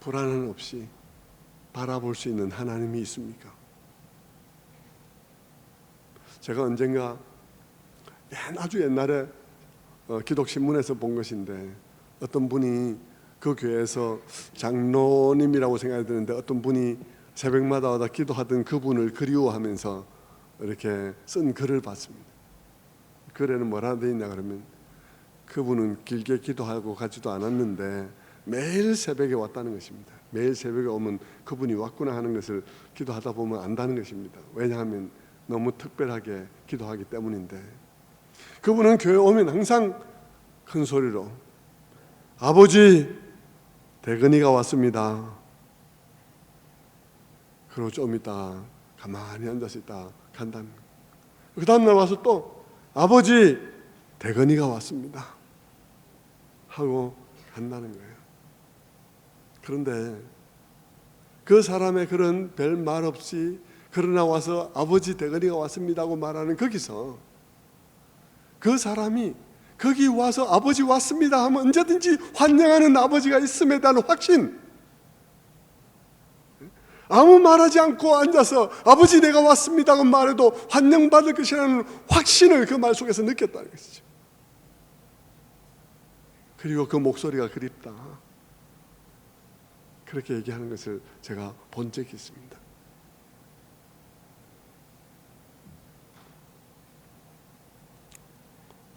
불안함 없이 바라볼 수 있는 하나님이 있습니까? 제가 언젠가 아주 옛날에 기독신문에서 본 것인데, 어떤 분이 그 교회에서 장로님이라고 생각이 드는데, 어떤 분이 새벽마다 와다 기도하던 그분을 그리워하면서 이렇게 쓴 글을 봤습니다. 글에는 뭐라 되어 있냐 그러면, 그분은 길게 기도하고 가지도 않았는데 매일 새벽에 왔다는 것입니다. 매일 새벽에 오면 그분이 왔구나 하는 것을 기도하다 보면 안다는 것입니다. 왜냐하면 너무 특별하게 기도하기 때문인데, 그분은 교회 오면 항상 큰 소리로 아버지 대근이가 왔습니다. 그리고 좀 있다 가만히 앉아서 있다 간다는 거예요. 그 다음날 와서 또 아버지 대근이가 왔습니다 하고 간다는 거예요. 그런데 그 사람의 그런 별 말 없이 그러나 와서 아버지 대근이가 왔습니다 하고 말하는 거기서, 그 사람이 거기 와서 아버지 왔습니다 하면 언제든지 환영하는 아버지가 있음에 대한 확신, 아무 말하지 않고 앉아서 아버지 내가 왔습니다 하고 말해도 환영받을 것이라는 확신을 그 말 속에서 느꼈다는 것이죠. 그리고 그 목소리가 그립다, 그렇게 얘기하는 것을 제가 본 적이 있습니다.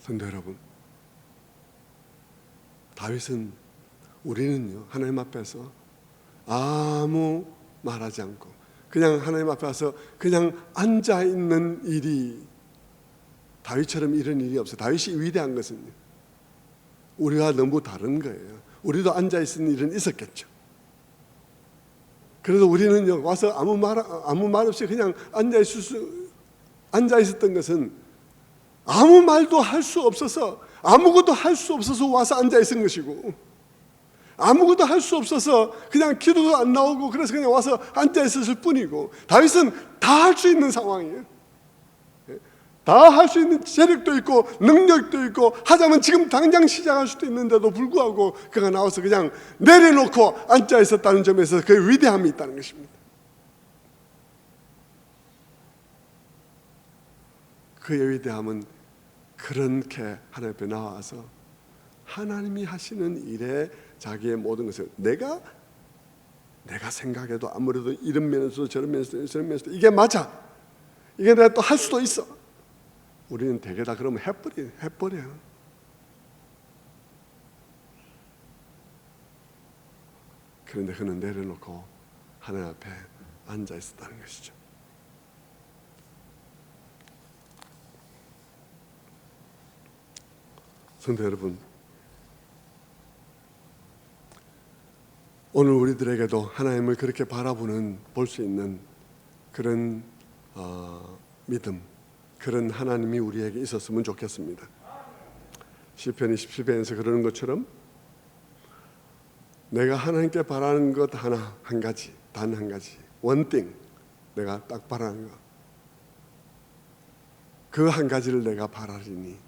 성도 여러분, 다윗은, 우리는요 하나님 앞에서 아무 말하지 않고 그냥 하나님 앞에 와서 그냥 앉아있는 일이, 다윗처럼 이런 일이 없어요. 다윗이 위대한 것은요, 우리와 너무 다른 거예요. 우리도 앉아있는 일은 있었겠죠. 그래서 우리는 와서 아무 말 없이 그냥 앉아있었던 것은 아무 말도 할 수 없어서, 아무것도 할 수 없어서 와서 앉아있은 것이고, 아무것도 할 수 없어서 그냥 기도도 안 나오고 그래서 그냥 와서 앉아있었을 뿐이고, 다윗은 다 할 수 있는 상황이에요. 다 할 수 있는 재력도 있고 능력도 있고 하자면 지금 당장 시작할 수도 있는데도 불구하고 그가 나와서 그냥 내려놓고 앉아 있었다는 점에서 그의 위대함이 있다는 것입니다. 그의 위대함은 그렇게 하나님 앞에 나와서 하나님이 하시는 일에 자기의 모든 것을, 내가 생각해도 아무래도 이런 면에서 저런 면에서 이게 맞아, 이게 내가 또 할 수도 있어, 우리는 대개 다 그러면 해버려요. 그런데 그는 내려놓고 하나님 앞에 앉아 있었다는 것이죠. 성도 여러분, 오늘 우리들에게도 하나님을 그렇게 바라보는, 볼 수 있는 그런 믿음, 그런 하나님이 우리에게 있었으면 좋겠습니다. 시편 27편에서 그러는 것처럼 내가 하나님께 바라는 것 한 가지, 단 한 가지, one thing, 내가 딱 바라는 것, 그 한 가지를 내가 바라리니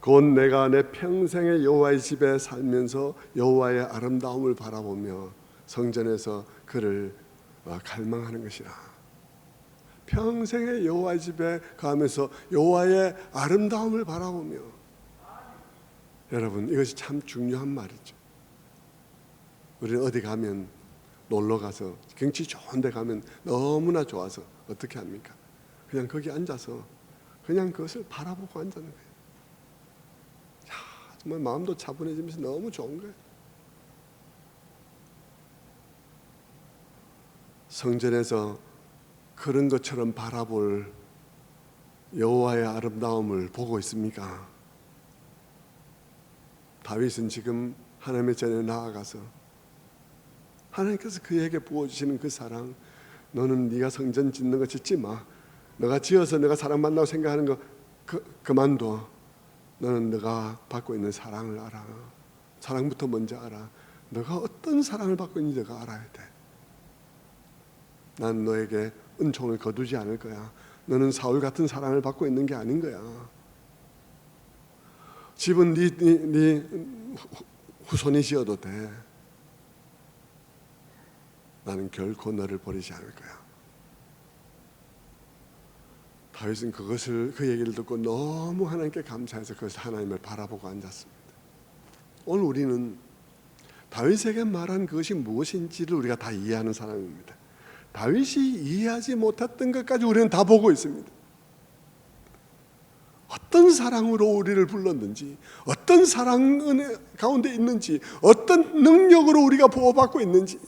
곧 내가 내 평생의 여호와의 집에 살면서 여호와의 아름다움을 바라보며 성전에서 그를 갈망하는 것이라. 평생의 여호와의 집에 가면서 여호와의 아름다움을 바라보며, 여러분, 이것이 참 중요한 말이죠. 우리는 어디 가면, 놀러 가서 경치 좋은 데 가면 너무나 좋아서 어떻게 합니까? 그냥 거기 앉아서 그냥 그것을 바라보고 앉는 거예요. 야, 정말 마음도 차분해지면서 너무 좋은 거예요. 성전에서 그런 것처럼 바라볼 여호와의 아름다움을 보고 있습니까? 다윗은 지금 하나님의 전에 나아가서 하나님께서 그에게 부어주시는 그 사랑, 너는 네가 성전 짓는 거 짓지 마. 너가 지어서 내가 사랑받는다고 생각하는 거 그만둬. 너는 네가 받고 있는 사랑을 알아. 사랑부터 먼저 알아. 너가 어떤 사랑을 받고 있는지 너가 알아야 돼. 난 너에게 은총을 거두지 않을 거야. 너는 사울 같은 사랑을 받고 있는 게 아닌 거야. 집은 네 후손이 지어도 돼. 나는 결코 너를 버리지 않을 거야. 다윗은 그 얘기를 듣고 너무 하나님께 감사해서 그것을 하나님을 바라보고 앉았습니다. 오늘 우리는 다윗에게 말한 그것이 무엇인지를 우리가 다 이해하는 사람입니다. 다윗이 이해하지 못했던 것까지 우리는 다 보고 있습니다. 어떤 사랑으로 우리를 불렀는지, 어떤 사랑 은혜 가운데 있는지, 어떤 능력으로 우리가 보호받고 있는지,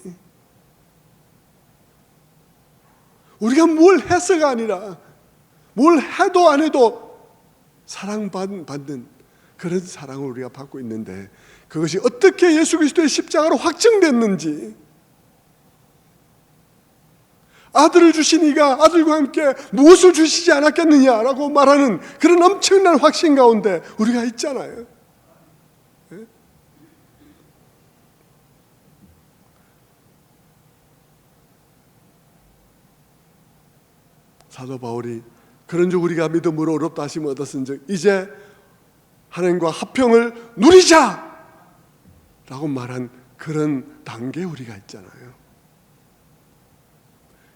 우리가 뭘 해서가 아니라 뭘 해도 안 해도 사랑받는 그런 사랑을 우리가 받고 있는데, 그것이 어떻게 예수 그리스도의 십자가로 확증됐는지, 아들을 주시니가 아들과 함께 무엇을 주시지 않았겠느냐라고 말하는 그런 엄청난 확신 가운데 우리가 있잖아요. 사도 바울이 그런즉 우리가 믿음으로 의롭다 하심을 얻었은즉 이제 하나님과 화평을 누리자 라고 말한 그런 단계에 우리가 있잖아요.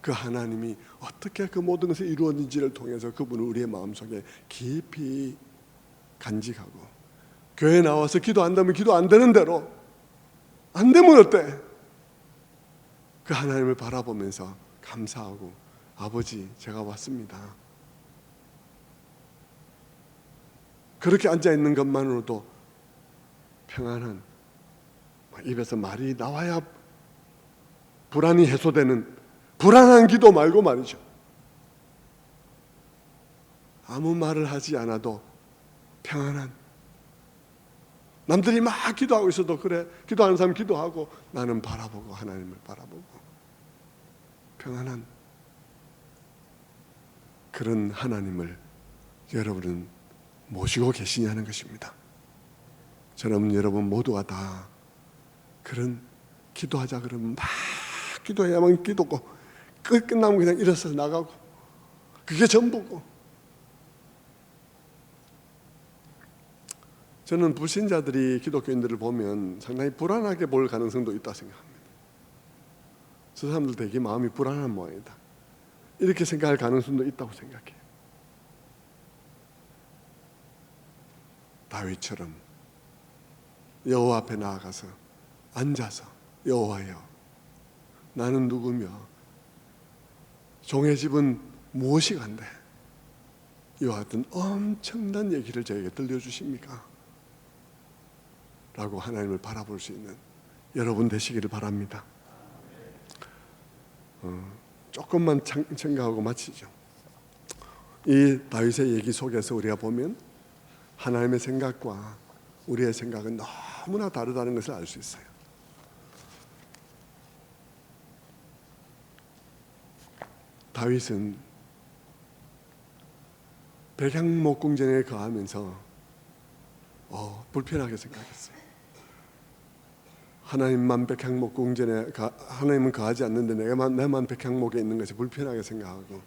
그 하나님이 어떻게 그 모든 것이 이루어진지를 통해서 그분을 우리의 마음속에 깊이 간직하고, 교회에 나와서 기도 안 되면 기도 안 되는 대로, 안 되면 어때? 그 하나님을 바라보면서 감사하고, 아버지 제가 왔습니다. 그렇게 앉아있는 것만으로도 평안한, 입에서 말이 나와야 불안이 해소되는 불안한 기도 말고 말이죠. 아무 말을 하지 않아도 평안한, 남들이 막 기도하고 있어도 그래, 기도하는 사람 기도하고 나는 바라보고 하나님을 바라보고 평안한 그런 하나님을 여러분은 모시고 계시냐는 것입니다. 저는 여러분 모두가 다 그런, 기도하자 그러면 막 기도해야만 기도고 끝나면 그냥 일어서서 나가고 그게 전부고, 저는 불신자들이 기독교인들을 보면 상당히 불안하게 볼 가능성도 있다고 생각합니다. 저 사람들 되게 마음이 불안한 모양이다, 이렇게 생각할 가능성도 있다고 생각해요. 다윗처럼 여호와 앞에 나아가서 앉아서 여호와여 나는 누구며 종의 집은 무엇이 간대? 이와 같은 엄청난 얘기를 저에게 들려주십니까? 라고 하나님을 바라볼 수 있는 여러분 되시기를 바랍니다. 조금만 생각하고 마치죠. 이 다윗의 얘기 속에서 우리가 보면 하나님의 생각과 우리의 생각은 너무나 다르다는 것을 알 수 있어요. 다윗은 백향목궁전에 거하면서 불편하게 생각했어요. 하나님만 백향목궁전에 하나님은 거하지 않는데 내만 백향목에 있는 것이 불편하게 생각하고,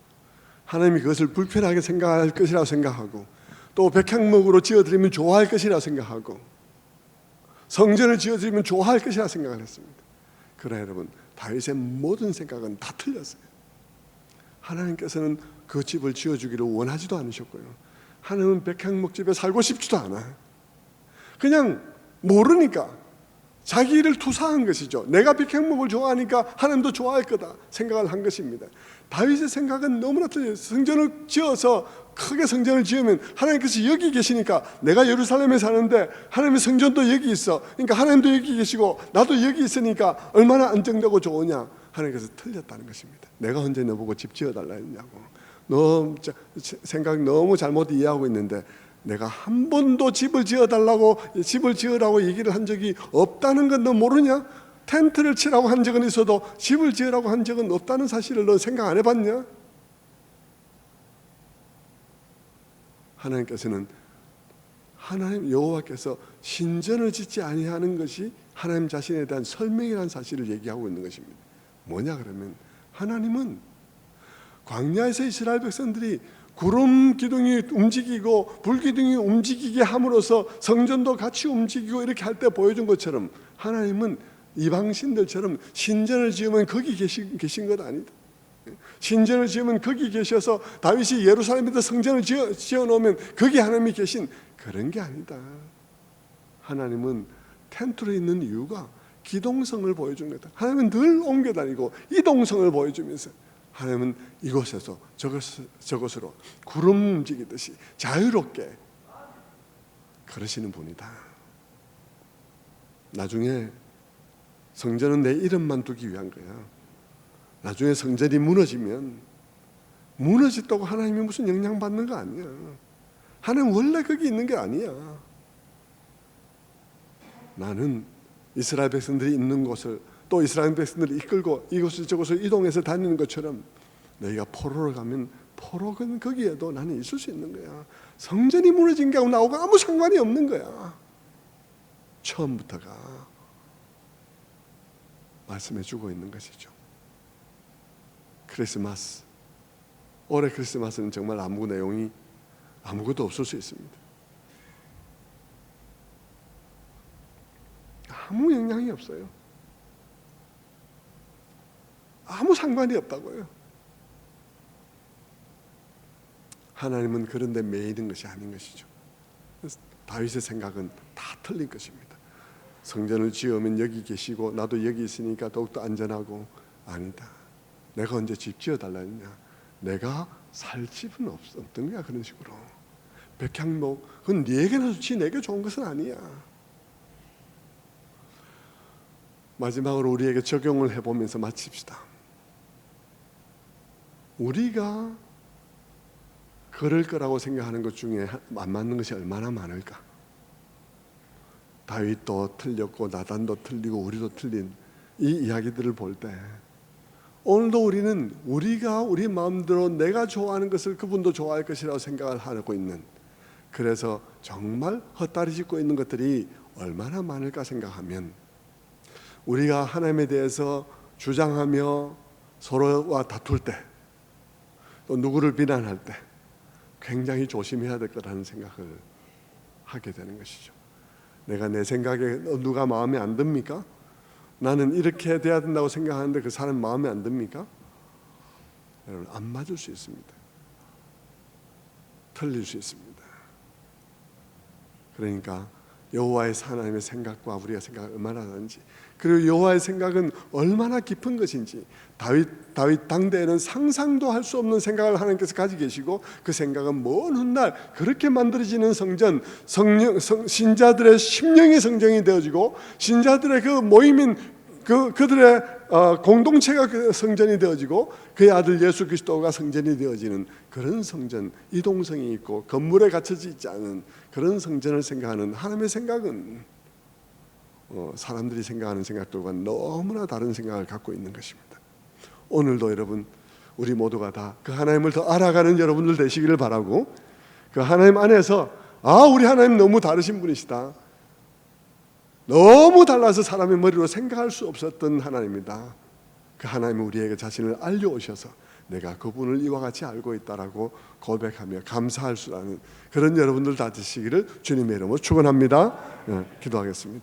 하나님이 그것을 불편하게 생각할 것이라고 생각하고, 또 백향목으로 지어드리면 좋아할 것이라고 생각하고, 성전을 지어드리면 좋아할 것이라고 생각을 했습니다. 그러나 여러분, 다윗의 모든 생각은 다 틀렸어요. 하나님께서는 그 집을 지어주기를 원하지도 않으셨고요, 하나님은 백향목집에 살고 싶지도 않아요. 그냥 모르니까 자기 일을 투사한 것이죠. 내가 백향목을 좋아하니까 하나님도 좋아할 거다 생각을 한 것입니다. 다윗의 생각은 너무나 틀려요. 성전을 지어서 크게 성전을 지으면 하나님께서 여기 계시니까, 내가 예루살렘에 사는데 하나님의 성전도 여기 있어, 그러니까 하나님도 여기 계시고 나도 여기 있으니까 얼마나 안정되고 좋으냐. 하나님께서 틀렸다는 것입니다. 내가 언제 너보고 집 지어달라 했냐고. 너 생각 너무 잘못 이해하고 있는데, 내가 한 번도 집을 지어달라고, 집을 지으라고 얘기를 한 적이 없다는 건 너 모르냐? 텐트를 치라고 한 적은 있어도 집을 지으라고 한 적은 없다는 사실을 너 생각 안 해봤냐? 하나님께서는, 하나님 여호와께서 신전을 짓지 아니하는 것이 하나님 자신에 대한 설명이라는 사실을 얘기하고 있는 것입니다. 뭐냐 그러면, 하나님은 광야에서 이스라엘 백성들이 구름 기둥이 움직이고 불 기둥이 움직이게 함으로써 성전도 같이 움직이고 이렇게 할 때 보여준 것처럼, 하나님은 이방신들처럼 신전을 지으면 거기 계신 것 아니다. 신전을 지으면 거기 계셔서 다윗이 예루살렘에다 성전을 지어 놓으면 거기 하나님이 계신 그런 게 아니다. 하나님은 텐트로 있는 이유가 기동성을 보여준 거다. 하나님은 늘 옮겨 다니고 이동성을 보여주면서, 하나님은 이곳에서 저곳으로 구름 움직이듯이 자유롭게 그러시는 분이다. 나중에 성전은 내 이름만 두기 위한 거야. 나중에 성전이 무너지면, 무너졌다고 하나님이 무슨 영향받는 거 아니야. 하나님 원래 거기 있는 게 아니야. 나는 이스라엘 백성들이 있는 곳을, 또 이스라엘 백성들을 이끌고 이곳을 저곳을 이동해서 다니는 것처럼, 너희가 포로를 가면 포로는 거기에도 나는 있을 수 있는 거야. 성전이 무너진 게 나하고 아무 상관이 없는 거야. 처음부터가 말씀해 주고 있는 것이죠. 크리스마스, 올해 크리스마스는 정말 아무 내용이 아무것도 없을 수 있습니다. 아무 영향이 없어요. 아무 상관이 없다고요. 하나님은 그런 데 매이는 것이 아닌 것이죠. 다윗의 생각은 다 틀린 것입니다. 성전을 지으면 여기 계시고 나도 여기 있으니까 더욱더 안전하고, 아니다. 내가 언제 집 지어달라 했냐. 내가 살 집은 없던 거야. 그런 식으로. 백향목, 그건 네게나 좋지 내게 좋은 것은 아니야. 마지막으로 우리에게 적용을 해보면서 마칩시다. 우리가 그럴 거라고 생각하는 것 중에 안 맞는 것이 얼마나 많을까. 다윗도 틀렸고 나단도 틀리고 우리도 틀린 이 이야기들을 볼 때, 오늘도 우리는 우리가 우리 마음대로 내가 좋아하는 것을 그분도 좋아할 것이라고 생각을 하고 있는, 그래서 정말 헛다리 짚고 있는 것들이 얼마나 많을까 생각하면, 우리가 하나님에 대해서 주장하며 서로와 다툴 때, 또 누구를 비난할 때 굉장히 조심해야 될 거라는 생각을 하게 되는 것이죠. 내가 내 생각에 누가 마음에 안 듭니까? 나는 이렇게 돼야 된다고 생각하는데 그 사람 마음에 안 듭니까? 여러분, 안 맞을 수 있습니다. 틀릴 수 있습니다. 그러니까 여호와의 하나님의 생각과 우리의 생각이 얼마나 다른지, 그리고 여호와의 생각은 얼마나 깊은 것인지, 다윗 당대에는 상상도 할 수 없는 생각을 하나님께서 가지고 계시고, 그 생각은 먼 훗날 그렇게 만들어지는 성전, 신자들의 심령의 성전이 되어지고, 신자들의 그 모임인 그들의 공동체가 그 성전이 되어지고, 그의 아들 예수 그리스도가 성전이 되어지는 그런 성전, 이동성이 있고 건물에 갇혀져 있지 않은 그런 성전을 생각하는 하나님의 생각은 사람들이 생각하는 생각들과 너무나 다른 생각을 갖고 있는 것입니다. 오늘도 여러분, 우리 모두가 다 그 하나님을 더 알아가는 여러분들 되시기를 바라고, 그 하나님 안에서 우리 하나님 너무 다르신 분이시다, 너무 달라서 사람의 머리로 생각할 수 없었던 하나님이다, 그 하나님이 우리에게 자신을 알려오셔서 내가 그분을 이와 같이 알고 있다라고 고백하며 감사할 수 있는 그런 여러분들 다 되시기를 주님의 이름으로 축원합니다. 기도하겠습니다.